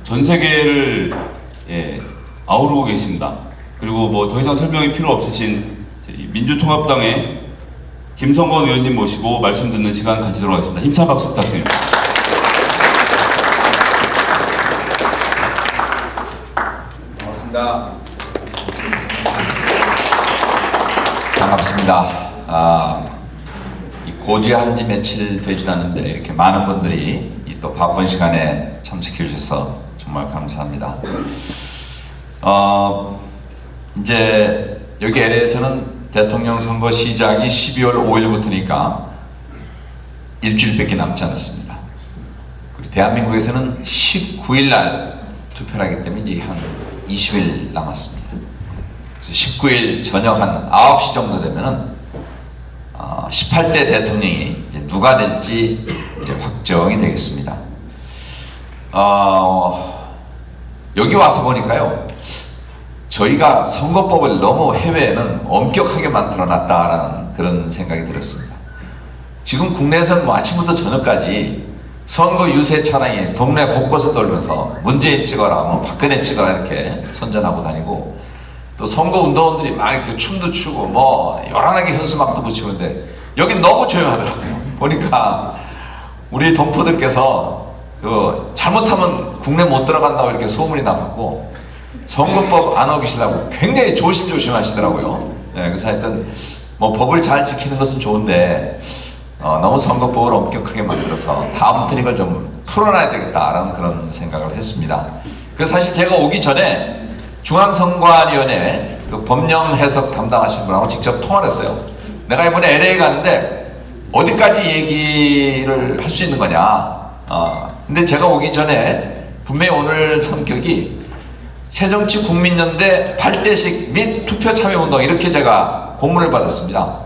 전 세계를 아우르고 계십니다. 그리고 뭐 더 이상 설명이 필요 없으신 민주통합당의 김성건 의원님 모시고 말씀 듣는 시간 가지도록 하겠습니다. 힘찬 박수 부탁드립니다. 반갑습니다. 반갑습니다. 이 고지한 지 며칠 되지도 않는데 이렇게 많은 분들이 이 또 바쁜 시간에 참석해 주셔서 정말 감사합니다. 이제 여기 LA에서는 대통령 선거 시작이 12월 5일부터니까 일주일밖에 남지 않았습니다. 그리고 대한민국에서는 19일 날 투표를 하기 때문에 이제 한 20일 남았습니다. 그래서 19일 저녁 한 9시 정도 되면은 18대 대통령이 이제 누가 될지 이제 확정이 되겠습니다. 여기 와서 보니까요, 저희가 선거법을 너무 해외에는 엄격하게 만들어놨다라는 그런 생각이 들었습니다. 지금 국내에서는 뭐 아침부터 저녁까지 선거 유세 차량이 동네 곳곳에 돌면서 문재인 찍어라, 뭐 박근혜 찍어라 이렇게 선전하고 다니고, 또 선거 운동원들이 막 이렇게 춤도 추고 뭐 요란하게 현수막도 붙이는데 여긴 너무 조용하더라고요. 보니까 우리 동포들께서 그 잘못하면 국내 못 들어간다고 이렇게 소문이 나고 선거법 안 어기시려고 굉장히 조심조심 하시더라고요. 그래서 하여튼 뭐 법을 잘 지키는 것은 좋은데 너무 선거법을 엄격하게 만들어서 다음부터는 이걸 좀 풀어놔야 되겠다라는 그런 생각을 했습니다. 그래서 사실 제가 오기 전에 중앙선관위원회 그 법령 해석 담당하신 분하고 직접 통화를 했어요. 내가 이번에 LA 가는데 어디까지 얘기를 할 수 있는 거냐. 근데 제가 오기 전에 분명히 오늘 성격이 새정치국민연대 8대식 및 투표 참여운동 이렇게 제가 공문을 받았습니다.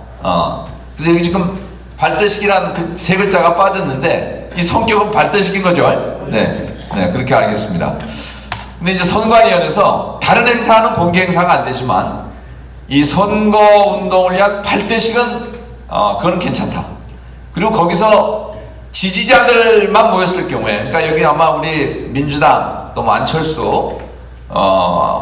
그래서 여기 지금 발대식이라는 그 세 글자가 빠졌는데 이 성격은 발대식인 거죠? 네, 그렇게 알겠습니다. 근데 이제 선관위원회에서 다른 행사는 공개 행사가 안 되지만 이 선거 운동을 위한 발대식은 그거는 괜찮다. 그리고 거기서 지지자들만 모였을 경우에, 그러니까 여기 아마 우리 민주당 또 안철수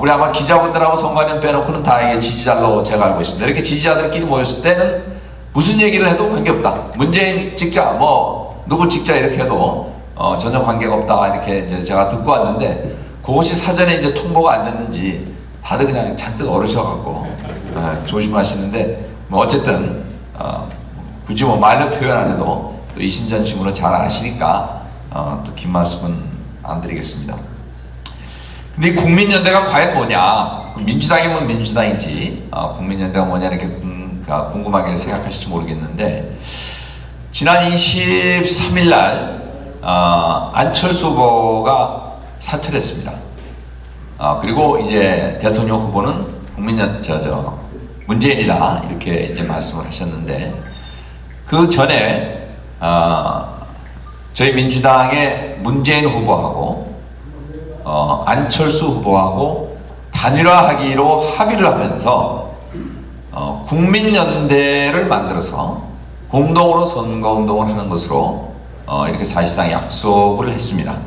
우리 아마 기자분들하고 선관위원 빼놓고는 다 이게 지지자로 제가 알고 있습니다. 이렇게 지지자들끼리 모였을 때는 무슨 얘기를 해도 관계없다. 문재인 찍자, 뭐 누구 찍자 이렇게 해도 전혀 관계가 없다. 이렇게 이제 제가 듣고 왔는데 그것이 사전에 이제 통보가 안 됐는지 다들 그냥 잔뜩 얼으셔갖고 조심하시는데 뭐 어쨌든 굳이 뭐 말로 표현 안 해도 또 이신전심으로 잘 아시니까 또 긴 말씀은 안 드리겠습니다. 근데 이 국민연대가 과연 뭐냐? 민주당이면 민주당이지 국민연대가 뭐냐 이렇게 궁금하게 생각하실지 모르겠는데, 지난 23일 날 안철수 후보가 사퇴를 했습니다. 그리고 이제 대통령 후보는 문재인이다 이렇게 이제 말씀을 하셨는데, 그 전에 저희 민주당의 문재인 후보하고 안철수 후보하고 단일화하기로 합의를 하면서 국민연대를 만들어서 공동으로 선거운동을 하는 것으로 이렇게 사실상 약속을 했습니다.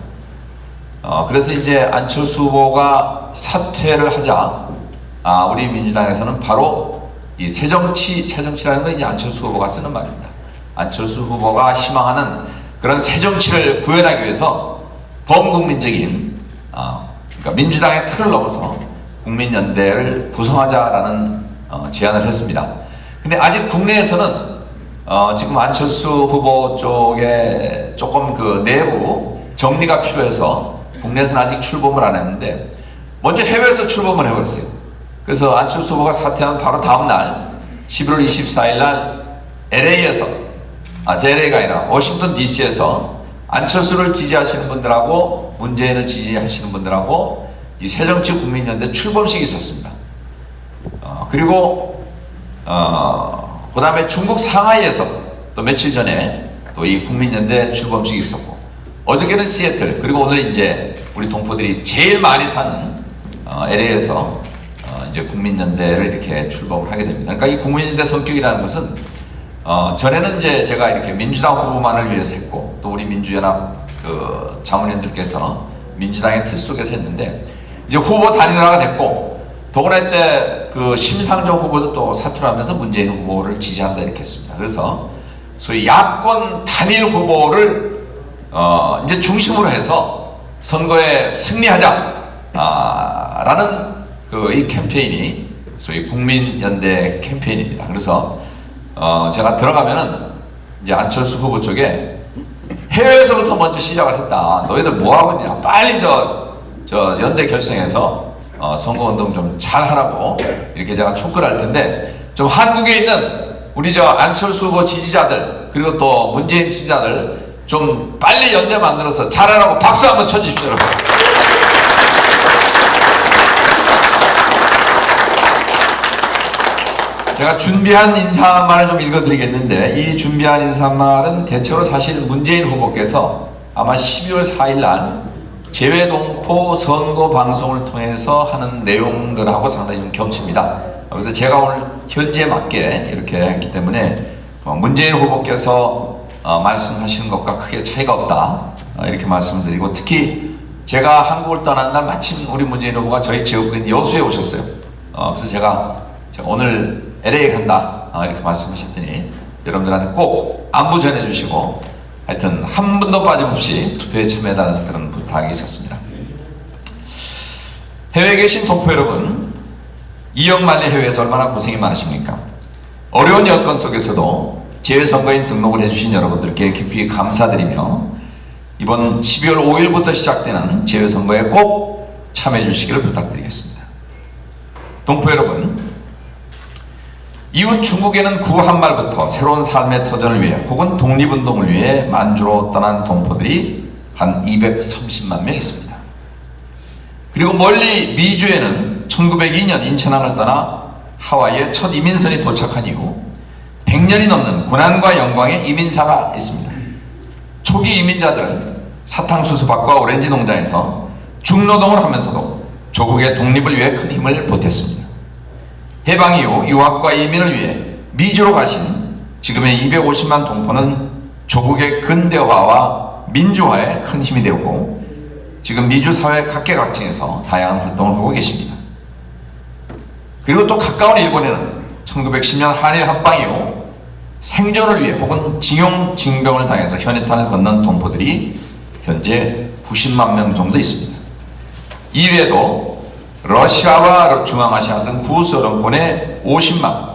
그래서 이제 안철수 후보가 사퇴를 하자 우리 민주당에서는 바로 이 새정치라는 건 이제 안철수 후보가 쓰는 말입니다. 안철수 후보가 희망하는 그런 새정치를 구현하기 위해서 범국민적인 그러니까 민주당의 틀을 넘어서 국민연대를 구성하자라는 제안을 했습니다. 근데 아직 국내에서는 지금 안철수 후보 쪽에 조금 그 내부 정리가 필요해서 국내에서는 아직 출범을 안 했는데 먼저 해외에서 출범을 해버렸어요. 그래서 안철수 후보가 사퇴한 바로 다음 날 11월 24일 날 LA에서 LA가 아니라 워싱턴 DC에서 안철수를 지지하시는 분들하고 문재인을 지지하시는 분들하고 이 새정치 국민연대 출범식이 있었습니다. 그리고 그 다음에 중국 상하이에서 또 며칠 전에 또 이 국민연대 출범식이 있었고, 어저께는 시애틀, 그리고 오늘 이제 우리 동포들이 제일 많이 사는 LA에서 이제 국민연대를 이렇게 출범을 하게 됩니다. 그러니까 이 국민연대 성격이라는 것은 전에는 이제 제가 이렇게 민주당 후보만을 위해서 했고, 또 우리 민주연합 그 자문위원들께서 민주당의 틀 속에서 했는데 이제 후보 단일화가 됐고 더구나 이때 그 심상정 후보도 또 사퇴를 하면서 문재인 후보를 지지한다 이렇게 했습니다. 그래서 소위 야권 단일 후보를 이제 중심으로 해서 선거에 승리하자 라는 그 이 캠페인이 소위 국민연대 캠페인입니다. 그래서 제가 들어가면은 이제 안철수 후보 쪽에 해외에서부터 먼저 시작을 했다. 너희들 뭐 하고 있냐? 빨리 저 연대 결성해서 선거운동 좀 잘하라고 이렇게 제가 촉구를 할 텐데 좀 한국에 있는 우리 저 안철수 후보 지지자들 그리고 또 문재인 지지자들 좀 빨리 연대 만들어서 잘하라고 박수 한번 쳐주십시오, 여러분. 제가 준비한 인사말을 좀 읽어드리겠는데 이 준비한 인사말은 대체로 사실 문재인 후보께서 아마 12월 4일 날 재외동포 선거 방송을 통해서 하는 내용들하고 상당히 좀 겹칩니다. 그래서 제가 오늘 현지에 맞게 이렇게 했기 때문에 문재인 후보께서 말씀하시는 것과 크게 차이가 없다 이렇게 말씀을 드리고 특히 제가 한국을 떠난 날 마침 우리 문재인 후보가 저희 지역인 여수에 오셨어요. 그래서 제가 오늘 LA 간다 이렇게 말씀하셨더니 여러분들한테 꼭 안부 전해주시고 하여튼 한 분도 빠짐없이 투표에 참여해달라는 그런 부탁이 있었습니다. 해외에 계신 동포 여러분, 2억 만리 해외에서 얼마나 고생이 많으십니까? 어려운 여건 속에서도 재외선거인 등록을 해주신 여러분들께 깊이 감사드리며 이번 12월 5일부터 시작되는 재외선거에 꼭 참여해 주시기를 부탁드리겠습니다. 동포 여러분, 이웃 중국에는 구한말부터 새로운 삶의 터전을 위해 혹은 독립운동을 위해 만주로 떠난 동포들이 한 230만 명 있습니다. 그리고 멀리 미주에는 1902년 인천항을 떠나 하와이에 첫 이민선이 도착한 이후 100년이 넘는 고난과 영광의 이민사가 있습니다. 초기 이민자들은 사탕수수밭과 오렌지 농장에서 중노동을 하면서도 조국의 독립을 위해 큰 힘을 보탰습니다. 해방 이후 유학과 이민을 위해 미주로 가신 지금의 250만 동포는 조국의 근대화와 민주화에 큰 힘이 되었고 지금 미주 사회 각계각층에서 다양한 활동을 하고 계십니다. 그리고 또 가까운 일본에는 1910년 한일 합방 이후 생존을 위해 혹은 징용 징병을 당해서 현해탄을 건넌 동포들이 현재 90만 명 정도 있습니다. 이외에도 러시아와 중앙아시아 등 구소련권의 50만,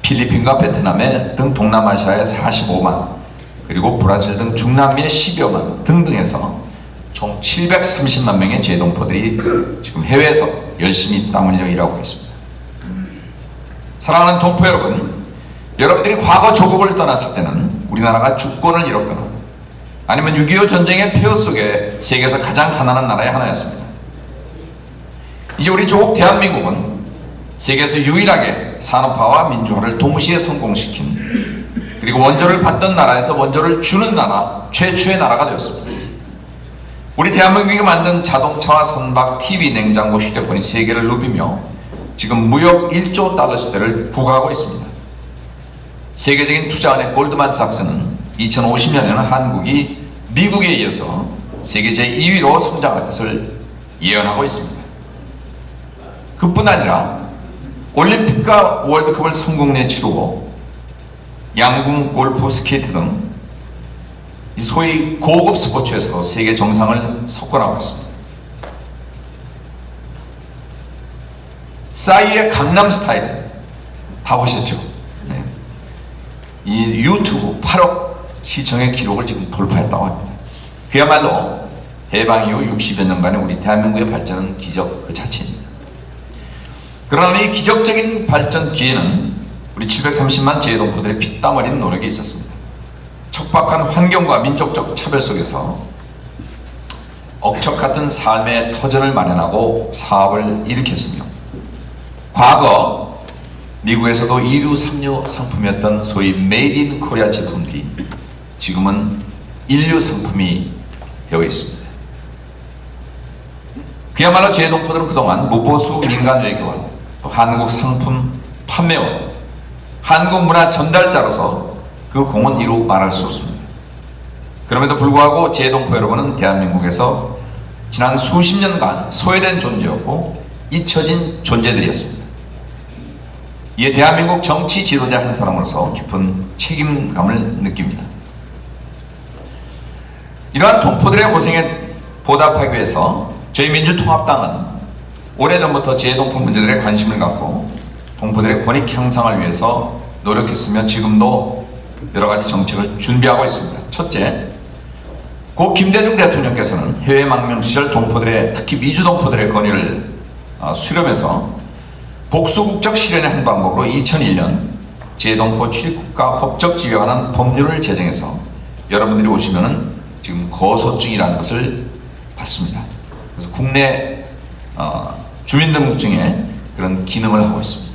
필리핀과 베트남의 등 동남아시아의 45만, 그리고 브라질 등 중남미의 10여만 등등해서 총 730만 명의 재동포들이 지금 해외에서 열심히 땀 흘려 일하고 계십니다. 사랑하는 동포 여러분, 여러분들이 과거 조국을 떠났을 때는 우리나라가 주권을 잃었거나 아니면 6.25 전쟁의 폐허 속에 세계에서 가장 가난한 나라의 하나였습니다. 이제 우리 조국 대한민국은 세계에서 유일하게 산업화와 민주화를 동시에 성공시킨 그리고 원조를 받던 나라에서 원조를 주는 나라 최초의 나라가 되었습니다. 우리 대한민국이 만든 자동차와 선박, TV, 냉장고, 휴대폰이 세계를 누비며 지금 무역 1조 달러 시대를 부과하고 있습니다. 세계적인 투자은행 골드만삭스는 2050년에는 한국이 미국에 이어서 세계 제2위로 성장할 것을 예언하고 있습니다. 그뿐 아니라 올림픽과 월드컵을 성공리에 치르고 양궁, 골프, 스케이트 등 소위 고급 스포츠에서 세계 정상을 석권하고 있습니다. 싸이의 강남스타일 다 보셨죠? 네. 이 유튜브 8억 시청의 기록을 지금 돌파했다고 합니다. 그야말로 해방 이후 60여 년간의 우리 대한민국의 발전은 기적 그 자체입니다. 그러나 이 기적적인 발전 뒤에는 우리 730만 재동포들의 피땀 어린 노력이 있었습니다. 척박한 환경과 민족적 차별 속에서 억척 같은 삶의 터전을 마련하고 사업을 일으켰으며 과거 미국에서도 2류, 3류 상품이었던 소위 메이드 인 코리아 제품들이 지금은 1류 상품이 되어 있습니다. 그야말로 재동포들은 그동안 무보수 민간 외교원, 또 한국 상품 판매원, 한국 문화 전달자로서 그 공은 이루 말할 수 없습니다. 그럼에도 불구하고 재동포 여러분은 대한민국에서 지난 수십 년간 소외된 존재였고 잊혀진 존재들이었습니다. 이에 대한민국 정치 지도자 한 사람으로서 깊은 책임감을 느낍니다. 이러한 동포들의 고생에 보답하기 위해서 저희 민주통합당은 오래전부터 재동포 문제들에 관심을 갖고 동포들의 권익 향상을 위해서 노력했으며 지금도 여러 가지 정책을 준비하고 있습니다. 첫째, 고 김대중 대통령께서는 해외 망명 시절 동포들의, 특히 미주 동포들의 권익을 수렴해서 복수국적 실현의 한 방법으로 2001년 재동포 출입국가 법적 지위에 관한 법률을 제정해서 여러분들이 오시면은 지금 거소증이라는 것을 받습니다. 그래서 국내 주민등록증에 그런 기능을 하고 있습니다.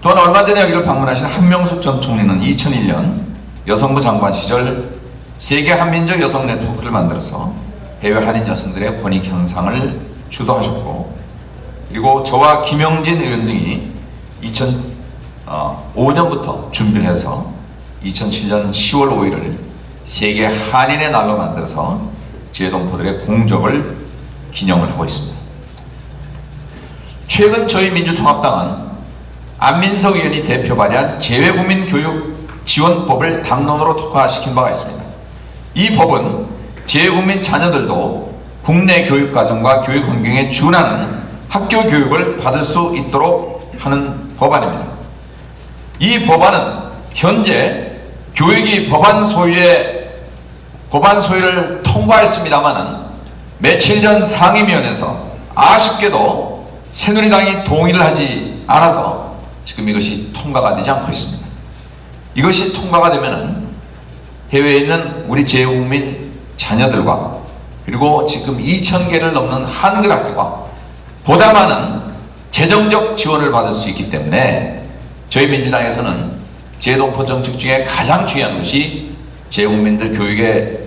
또한 얼마 전에 여기를 방문하신 한명숙 전 총리는 2001년 여성부 장관 시절 세계 한민족 여성 네트워크를 만들어서 해외 한인 여성들의 권익 향상을 주도하셨고, 그리고 저와 김영진 의원 등이 2005년부터 준비를 해서 2007년 10월 5일을 세계 한인의 날로 만들어서 재동포들의 공적을 기념을 하고 있습니다. 최근 저희 민주통합당은 안민석 의원이 대표 발의한 재외국민교육지원법을 당론으로 통과시킨 바가 있습니다. 이 법은 재외국민 자녀들도 국내 교육과정과 교육 환경에 준하는 학교 교육을 받을 수 있도록 하는 법안입니다. 이 법안은 현재 교육위 법안 소위를 통과했습니다마는 며칠 전 상임위원회에서 아쉽게도 새누리당이 동의를 하지 않아서 지금 이것이 통과가 되지 않고 있습니다. 이것이 통과가 되면은 해외에 있는 우리 재외국민 자녀들과 그리고 지금 2,000개를 넘는 한글 학교가 보다 많은 재정적 지원을 받을 수 있기 때문에 저희 민주당에서는 재동포 정책 중에 가장 중요한 것이 재외국민들 교육의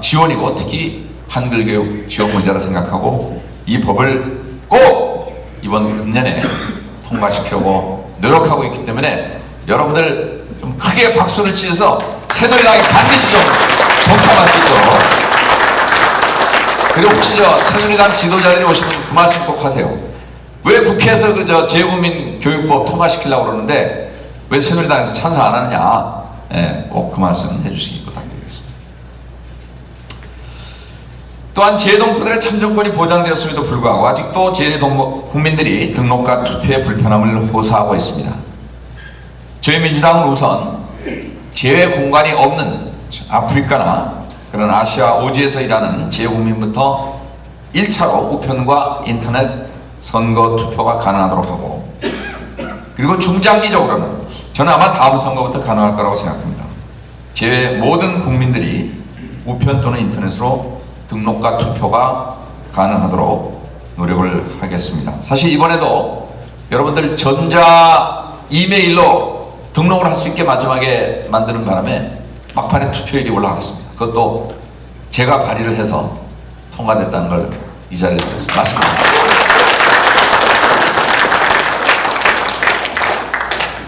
지원이고, 특히 한글 교육 지원 문제라 생각하고 이 법을 꼭 이번 금년에 통과시키려고 노력하고 있기 때문에 여러분들 좀 크게 박수를 치셔서 새누리당이 반드시 좀 동참할 수 있도록, 그리고 혹시 새누리당 지도자들이 오시면 그 말씀 꼭 하세요. 왜 국회에서 재외국민 교육법 통과시키려고 그러는데 왜 새누리당에서 찬성 안 하느냐, 꼭 그 말씀 해주시기 부탁드리겠습니다. 또한 재동포들의 참정권이 보장되었음에도 불구하고 아직도 국민들이 등록과 투표의 불편함을 호소하고 있습니다. 저희 민주당은 우선 재외 공간이 없는 아프리카나 그런 아시아 오지에서 일하는 재외국민부터 1차로 우편과 인터넷 선거 투표가 가능하도록 하고, 그리고 중장기적으로는 저는 아마 다음 선거부터 가능할 거라고 생각합니다. 재외 모든 국민들이 우편 또는 인터넷으로 등록과 투표가 가능하도록 노력을 하겠습니다. 사실 이번에도 여러분들 전자 이메일로 등록을 할 수 있게 마지막에 만드는 바람에 막판에 투표율이 올라갔습니다. 그것도 제가 발의를 해서 통과됐다는 걸 이 자리에서 말씀드립니다.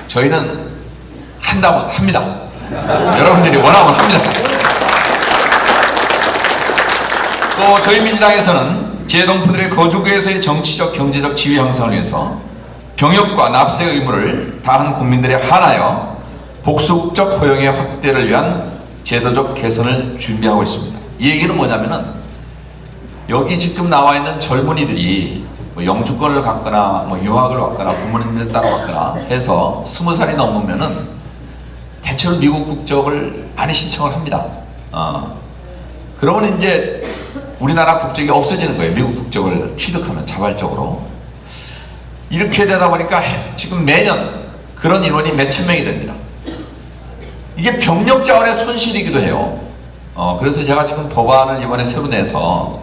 저희는 한다면 합니다. 여러분들이 원하면 합니다. 또 저희 민주당에서는 재동포들의 거주구에서의 정치적, 경제적 지위 향상을 위해서 병역과 납세 의무를 다한 국민들에 한하여 복수국적 허용의 확대를 위한 제도적 개선을 준비하고 있습니다. 이 얘기는 뭐냐면은 여기 지금 나와 있는 젊은이들이 뭐 영주권을 갖거나 뭐 유학을 왔거나 부모님들 따라왔거나 해서 20살이 넘으면은 대체로 미국 국적을 많이 신청을 합니다. 그러면 이제 우리나라 국적이 없어지는 거예요. 미국 국적을 취득하면 자발적으로. 이렇게 되다 보니까 지금 매년 그런 인원이 몇천 명이 됩니다. 이게 병력 자원의 손실이기도 해요. 그래서 제가 지금 법안을 이번에 새로 내서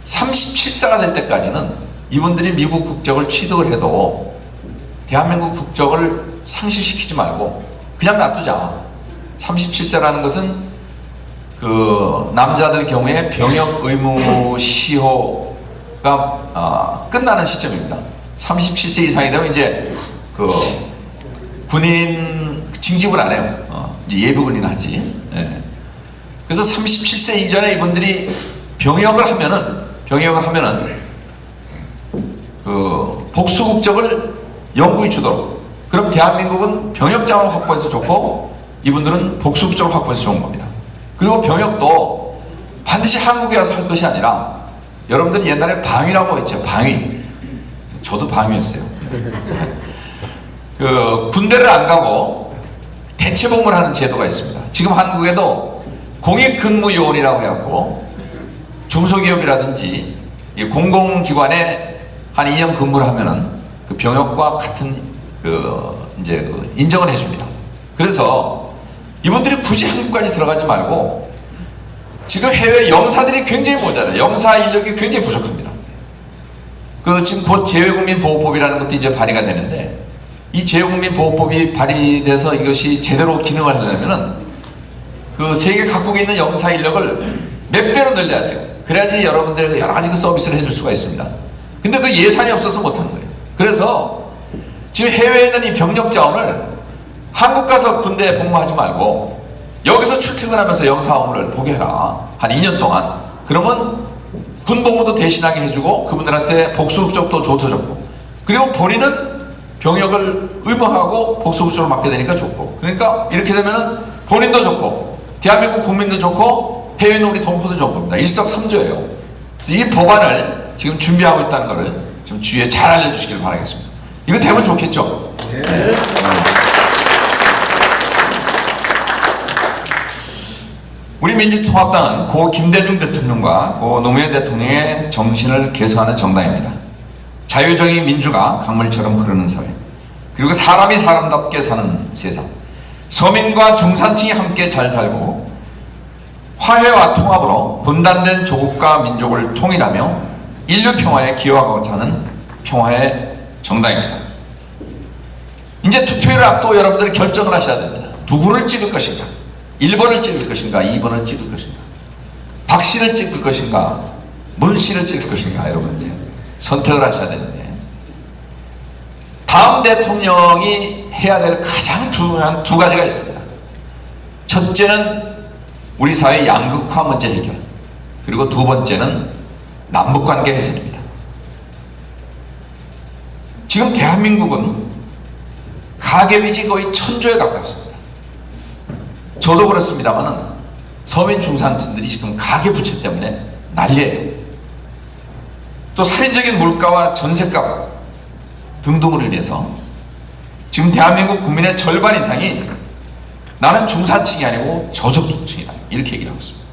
37세가 될 때까지는 이분들이 미국 국적을 취득을 해도 대한민국 국적을 상실시키지 말고 그냥 놔두자. 37세라는 것은 그 남자들 경우에 병역 의무 시효가 끝나는 시점입니다. 37세 이상이 되면 이제 그 군인 징집을 안 해요. 이제 예비군인 하지. 그래서 37세 이전에 이분들이 병역을 하면은 그 복수 국적을 영구히 주도록. 그럼 대한민국은 병역 자원 확보해서 좋고 이분들은 복수 국적을 확보해서 좋은 겁니다. 그리고 병역도 반드시 한국에 와서 할 것이 아니라 여러분들 옛날에 방위라고 했죠. 방위. 저도 방위였어요. 그 군대를 안 가고 대체복무를 하는 제도가 있습니다. 지금 한국에도 공익근무요원이라고 해갖고 중소기업이라든지 공공기관에 한 2년 근무를 하면은 그 병역과 같은 이제 인정을 해줍니다. 그래서 이분들이 굳이 한국까지 들어가지 말고 지금 해외 영사들이 굉장히 모자라요. 영사 인력이 굉장히 부족합니다. 지금 곧 재외국민보호법이라는 것도 이제 발의가 되는데 이 재외국민보호법이 발의돼서 이것이 제대로 기능을 하려면은 그 세계 각국에 있는 영사 인력을 몇 배로 늘려야 돼요. 그래야지 여러분들에게 여러 가지 그 서비스를 해줄 수가 있습니다. 근데 그 예산이 없어서 못하는 거예요. 그래서 지금 해외에 있는 이 병력 자원을 한국 가서 군대에 복무하지 말고 여기서 출퇴근하면서 영사 업무를 보게 해라. 한 2년 동안. 그러면 군 복무도 대신하게 해주고 그분들한테 복수 국적도 줘서줬고 그리고 본인은 병역을 의무하고 복수 국적을 맡게 되니까 좋고 그러니까 이렇게 되면은 본인도 좋고 대한민국 국민도 좋고 해외 우리 동포도 좋은 겁니다. 일석삼조예요. 그래서 이 법안을 지금 준비하고 있다는 것을 좀 주위에 잘 알려주시길 바라겠습니다. 이거 되면 좋겠죠? 네. 우리 민주통합당은 고 김대중 대통령과 고 노무현 대통령의 정신을 계승하는 정당입니다. 자유적인 민주가 강물처럼 흐르는 사회, 그리고 사람이 사람답게 사는 세상, 서민과 중산층이 함께 잘 살고 화해와 통합으로 분단된 조국과 민족을 통일하며 인류 평화에 기여하고자 하는 평화의 정당입니다. 이제 투표를 앞두고 여러분들이 결정을 하셔야 됩니다. 누구를 찍을 것인가? 1번을 찍을 것인가? 2번을 찍을 것인가? 박 씨를 찍을 것인가? 문 씨를 찍을 것인가? 여러분들 선택을 하셔야 되는데 다음 대통령이 해야 될 가장 중요한 두 가지가 있습니다. 첫째는 우리 사회 양극화 문제 해결, 그리고 두 번째는 남북관계 개선입니다. 지금 대한민국은 가계빚이 거의 1000조에 가깝습니다. 저도 그렇습니다만은 서민 중산층들이 지금 가계부채 때문에 난리예요. 또 살인적인 물가와 전셋값 등등으로 인해서 지금 대한민국 국민의 절반 이상이 나는 중산층이 아니고 저소득층이다 이렇게 얘기를 하고 있습니다.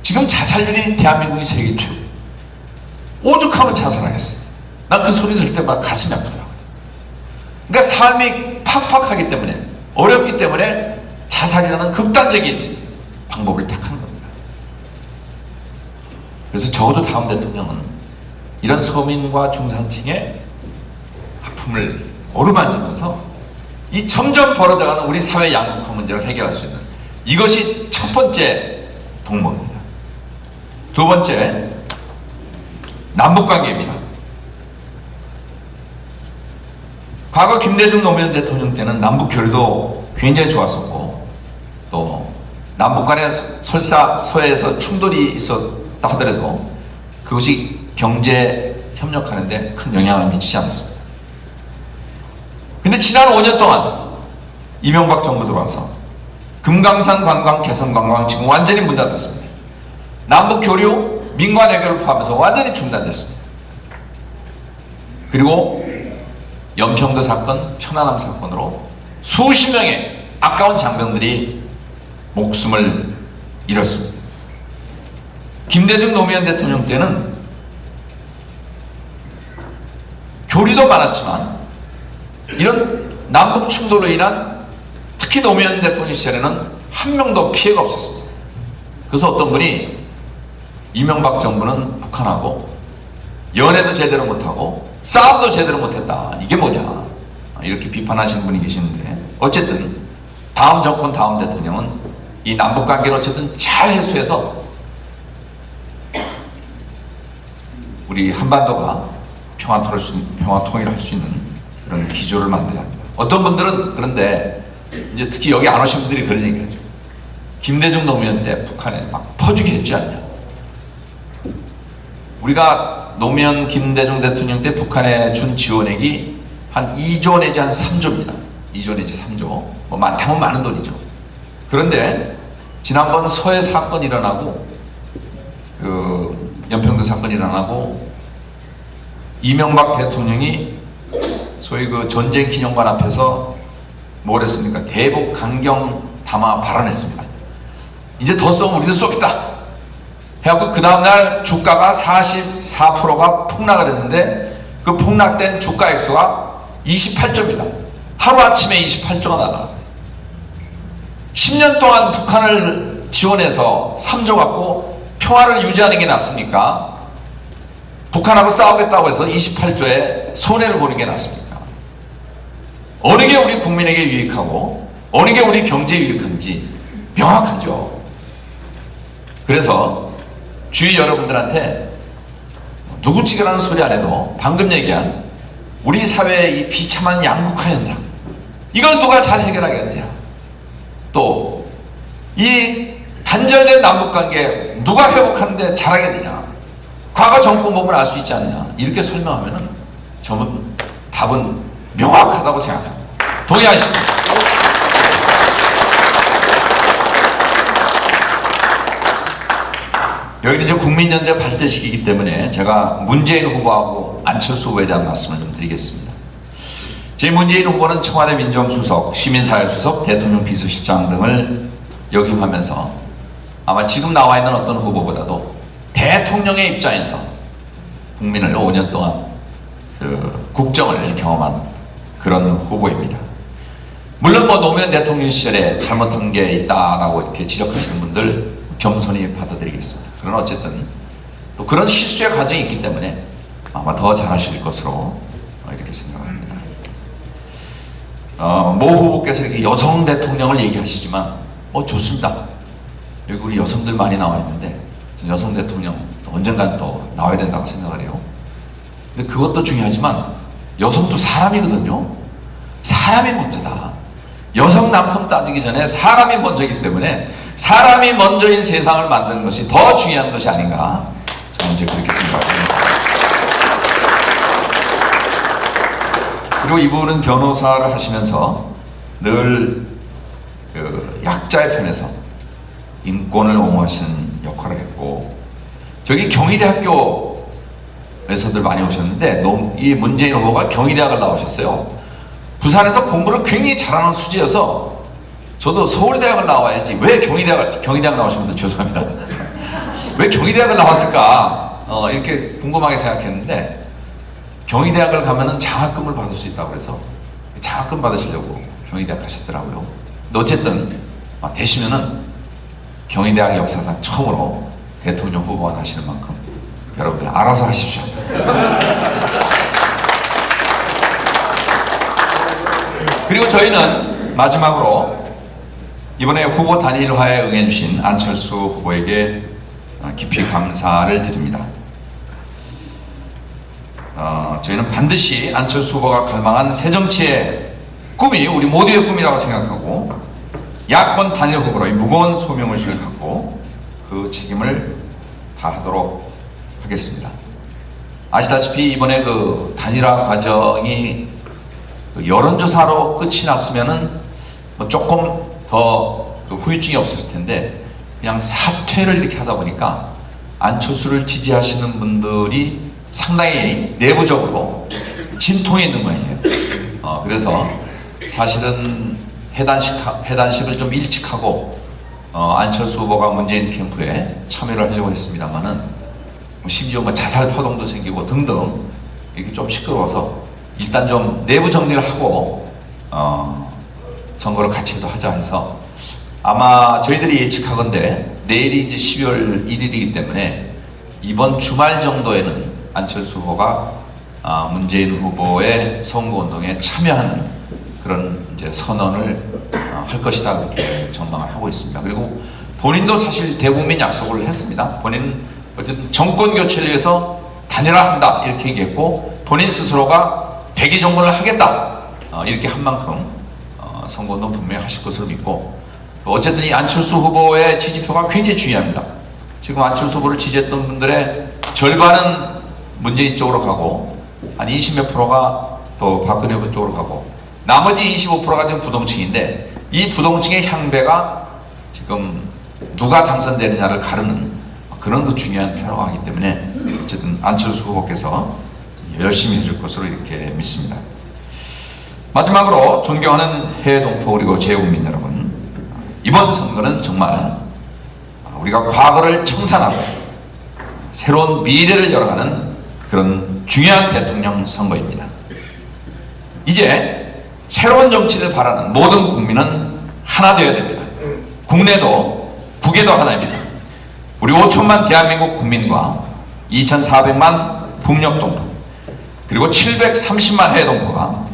지금 자살률이 대한민국이 세계 최고. 오죽하면 자살하겠어요. 난 그 소리 들을 때마다 가슴이 아프더라고요. 그러니까 삶이 팍팍하기 때문에 어렵기 때문에 자살이라는 극단적인 방법을 택하는 겁니다. 그래서 적어도 다음 대통령은 이런 서민과 중산층의 아픔을 어루만지면서 이 점점 벌어져가는 우리 사회 양극화 문제를 해결할 수 있는 이것이 첫 번째 동목입니다. 두 번째, 남북관계입니다. 과거 김대중 노무현 대통령 때는 남북교류도 굉장히 좋았었고 또 남북 간에 설사 서해에서 충돌이 있었다 하더라도 그것이 경제 협력하는데 큰 영향을 미치지 않았습니다. 근데 지난 5년 동안 이명박 정부 들어와서 금강산 관광, 개성 관광 지금 완전히 문 닫았습니다. 남북 교류, 민관 외교를 포함해서 완전히 중단됐습니다. 그리고 연평도 사건, 천안함 사건으로 수십 명의 아까운 장병들이 목숨을 잃었습니다. 김대중 노무현 대통령 때는 교류도 많았지만 이런 남북 충돌로 인한 특히 노무현 대통령 시절에는 한 명도 피해가 없었습니다. 그래서 어떤 분이 이명박 정부는 북한하고 연애도 제대로 못하고 싸움도 제대로 못했다. 이게 뭐냐 이렇게 비판하시는 분이 계시는데 어쨌든 다음 정권 다음 대통령은 이 남북관계를 어쨌든 잘 해소해서 우리 한반도가 평화 통일을 할 수 있는 그런 기조를 만들어야 합니다. 어떤 분들은 그런데 이제 특히 여기 안 오신 분들이 그런 얘기하죠. 김대중 노무현 때 북한에 막 퍼주기 했지 않냐. 우리가 노무현 김대중 대통령 때 북한에 준 지원액이 한 2조 내지 한 3조입니다. 2조 내지 3조. 뭐 많다면 많은 돈이죠. 그런데 지난번 서해 사건 일어나고 연평도 사건 일어나고 이명박 대통령이 소위 그 전쟁 기념관 앞에서 뭘 했습니까? 대북 강경 담화 발언했습니다. 이제 더 쏘면 우리도 쏩시다. 해갖고 그 다음날 주가가 44%가 폭락을 했는데 그 폭락된 주가 액수가 28조입니다. 하루아침에 28조가 날라. 10년 동안 북한을 지원해서 3조 갖고 평화를 유지하는 게 낫습니까? 북한하고 싸우겠다고 해서 28조에 손해를 보는 게 낫습니까? 어느 게 우리 국민에게 유익하고 어느 게 우리 경제에 유익한지 명확하죠. 그래서 주위 여러분들한테 누구지게라는 소리 안 해도 방금 얘기한 우리 사회의 이 비참한 양극화 현상, 이걸 누가 잘 해결하겠느냐, 또 이 단절된 남북관계 누가 회복하는데 잘하겠느냐, 과거 정권 보면 알 수 있지 않느냐, 이렇게 설명하면은 저는 답은 명확하다고 생각합니다. 동의하십니까? 여기는 이제 국민연대 발대식이기 때문에 제가 문재인 후보하고 안철수 후보에 대한 말씀을 좀 드리겠습니다. 제 문재인 후보는 청와대 민정수석, 시민사회수석, 대통령 비서실장 등을 역임하면서 아마 지금 나와 있는 어떤 후보보다도 대통령의 입장에서 국민을 5년 동안 국정을 경험한 그런 후보입니다. 물론 뭐 노무현 대통령 시절에 잘못한 게 있다라고 이렇게 지적하시는 분들 겸손히 받아들이겠습니다. 그러나 어쨌든 또 그런 실수의 과정이 있기 때문에 아마 더 잘하실 것으로 이렇게 생각합니다. 모 후보께서 이렇게 여성 대통령을 얘기하시지만 좋습니다. 여기 우리 여성들 많이 나와 있는데 여성 대통령 언젠간 또 나와야 된다고 생각을 해요. 근데 그것도 중요하지만 여성도 사람이거든요. 사람이 먼저다. 여성 남성 따지기 전에 사람이 먼저이기 때문에 사람이 먼저인 세상을 만드는 것이 더 중요한 것이 아닌가, 저는 이제 그렇게 생각합니다. 그리고 이분은 변호사를 하시면서 늘 약자의 편에서 인권을 옹호하시는 역할을 했고, 저기 경희대학교에서들 많이 오셨는데 이 문재인 후보가 경희대학을 나오셨어요. 부산에서 공부를 굉장히 잘하는 수지여서 저도 서울대학을 나와야지 왜 경희대학 나오신 분들 죄송합니다. 왜 경희대학을 나왔을까 이렇게 궁금하게 생각했는데, 경희대학을 가면은 장학금을 받을 수 있다고 그래서 장학금 받으시려고 경희대학 가셨더라고요. 근데 어쨌든 되시면은 경희대학 역사상 처음으로 대통령 후보가 하시는 만큼 여러분들 알아서 하십시오. 그리고 저희는 마지막으로 이번에 후보 단일화에 응해주신 안철수 후보에게 깊이 감사를 드립니다. 저희는 반드시 안철수 후보가 갈망한 새정치의 꿈이 우리 모두의 꿈이라고 생각하고 야권 단일 후보로의 무거운 소명의식을 갖고 그 책임을 다하도록 하겠습니다. 아시다시피 이번에 그 단일화 과정이 여론조사로 끝이 났으면은 조금 더 후유증이 없었을 텐데 그냥 사퇴를 이렇게 하다 보니까 안철수를 지지하시는 분들이 상당히 내부적으로 진통이 있는 모양이에요. 그래서 사실은 해단식을 좀 일찍 하고 안철수 후보가 문재인 캠프에 참여를 하려고 했습니다만은 심지어 자살 파동도 생기고 등등 이렇게 좀 시끄러워서 일단 좀 내부 정리를 하고 선거를 같이 하자 해서 아마 저희들이 예측하건대 내일이 이제 12월 1일이기 때문에 이번 주말 정도에는 안철수 후보가 문재인 후보의 선거운동에 참여하는 그런 이제 선언을 할 것이다, 그렇게 전망을 하고 있습니다. 그리고 본인도 사실 대국민 약속을 했습니다. 본인은 어쨌든 정권 교체를 위해서 단일화한다 이렇게 얘기했고, 본인 스스로가 백의 정권을 하겠다 이렇게 한 만큼 선거운동 분명히 하실 것으로 믿고, 어쨌든 이 안철수 후보의 지지표가 굉장히 중요합니다. 지금 안철수 후보를 지지했던 분들의 절반은 문재인 쪽으로 가고 한 20몇 프로가 또 박근혜 후보 쪽으로 가고 나머지 25%가 지금 부동층인데 이 부동층의 향배가 지금 누가 당선되느냐를 가르는 그런 그 중요한 표라고 하기 때문에 어쨌든 안철수 후보께서 열심히 해줄 것으로 이렇게 믿습니다. 마지막으로 존경하는 해외 동포 그리고 재국민 여러분, 이번 선거는 정말 우리가 과거를 청산하고 새로운 미래를 열어가는 그런 중요한 대통령 선거입니다. 이제 새로운 정치를 바라는 모든 국민은 하나 되어야 됩니다. 국내도 국외도 하나입니다. 우리 5천만 대한민국 국민과 2,400만 북녘 동포 그리고 730만 해외 동포가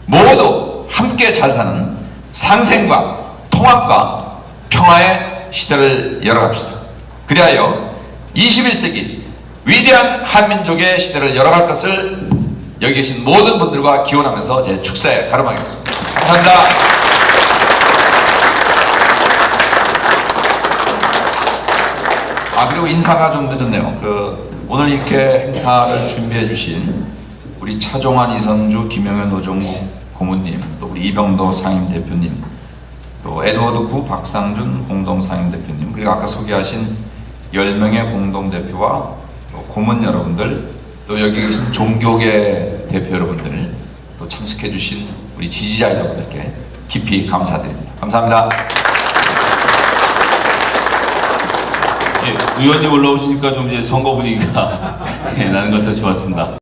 모두 함께 잘 사는 상생과 통합과 평화의 시대를 열어갑시다. 그리하여 21세기 위대한 한민족의 시대를 열어갈 것을 여기 계신 모든 분들과 기원하면서 제 축사에 가름하겠습니다. 감사합니다. 그리고 인사가 좀 늦었네요. 오늘 이렇게 행사를 준비해 주신 우리 차종환, 이성주, 김영현, 노정국 고문님, 또 우리 이병도 상임대표님, 또 에드워드 구, 박상준 공동상임대표님, 그리고 아까 소개하신 10명의 공동대표와 또 고문 여러분들, 또 여기 계신 종교계 대표 여러분들, 또 참석해 주신 우리 지지자 여러분들께 깊이 감사드립니다. 감사합니다. 예, 의원님 올라오시니까 좀 이제 선거 분위기가 나는 것 같아 좋았습니다.